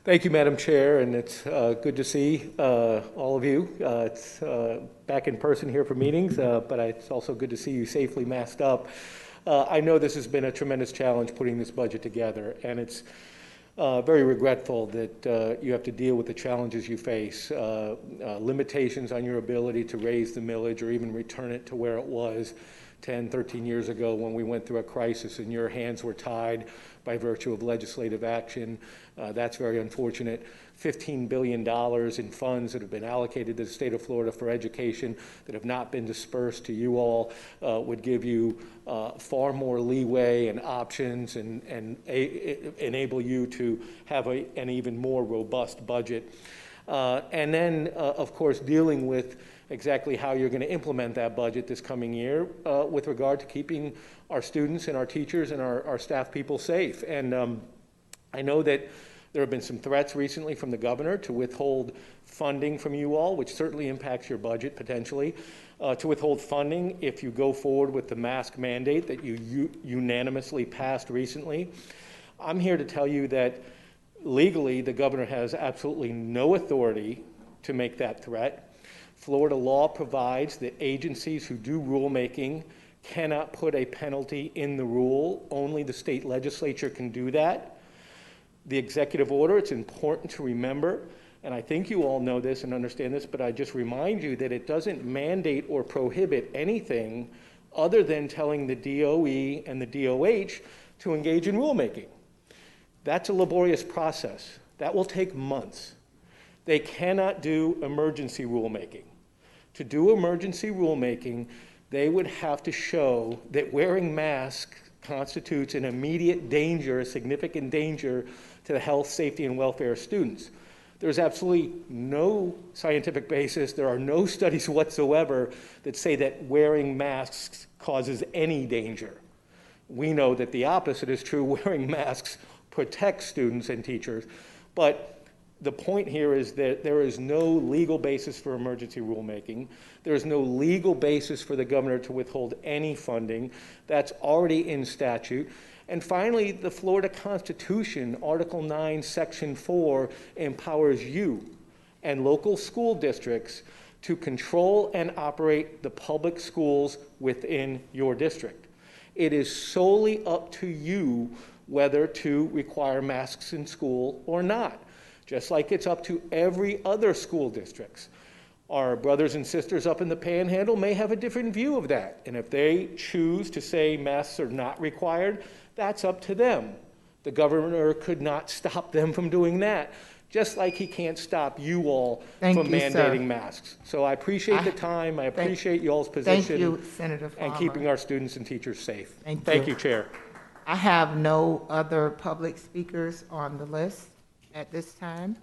Thank you, Madam Chair, and it's good to see all of you. It's back in person here for meetings, but it's also good to see you safely masked up. I know this has been a tremendous challenge putting this budget together, and it's very regretful that you have to deal with the challenges you face, limitations on your ability to raise the millage or even return it to where it was 10, 13 years ago when we went through a crisis and your hands were tied by virtue of legislative action. That's very unfortunate. $15 billion in funds that have been allocated to the state of Florida for education that have not been dispersed to you all would give you far more leeway and options and enable you to have an even more robust budget. And then, of course, dealing with exactly how you're going to implement that budget this coming year with regard to keeping our students and our teachers and our staff people safe. And I know that there have been some threats recently from the governor to withhold funding from you all, which certainly impacts your budget potentially, to withhold funding if you go forward with the mask mandate that you unanimously passed recently. I'm here to tell you that legally the governor has absolutely no authority to make that threat. Florida law provides that agencies who do rulemaking cannot put a penalty in the rule. Only the state legislature can do that. The executive order, it's important to remember, and I think you all know this and understand this, but I just remind you that it doesn't mandate or prohibit anything other than telling the DOE and the DOH to engage in rulemaking. That's a laborious process. That will take months. They cannot do emergency rulemaking. To do emergency rulemaking, they would have to show that wearing masks constitutes an immediate danger, a significant danger to the health, safety, and welfare of students. There's absolutely no scientific basis. There are no studies whatsoever that say that wearing masks causes any danger. We know that the opposite is true. Wearing masks protects students and teachers. But the point here is that there is no legal basis for emergency rulemaking. There is no legal basis for the governor to withhold any funding. That's already in statute. And finally, the Florida Constitution, Article 9, Section 4, empowers you and local school districts to control and operate the public schools within your district. It is solely up to you whether to require masks in school or not, just like it's up to every other school districts. Our brothers and sisters up in the Panhandle may have a different view of that, and if they choose to say masks are not required, that's up to them. The governor could not stop them from doing that, just like he can't stop you all from mandating masks. So I appreciate the time. I appreciate y'all's position. Thank you, Senator Farmer. And keeping our students and teachers safe. Thank you, Chair. I have no other public speakers on the list at this time.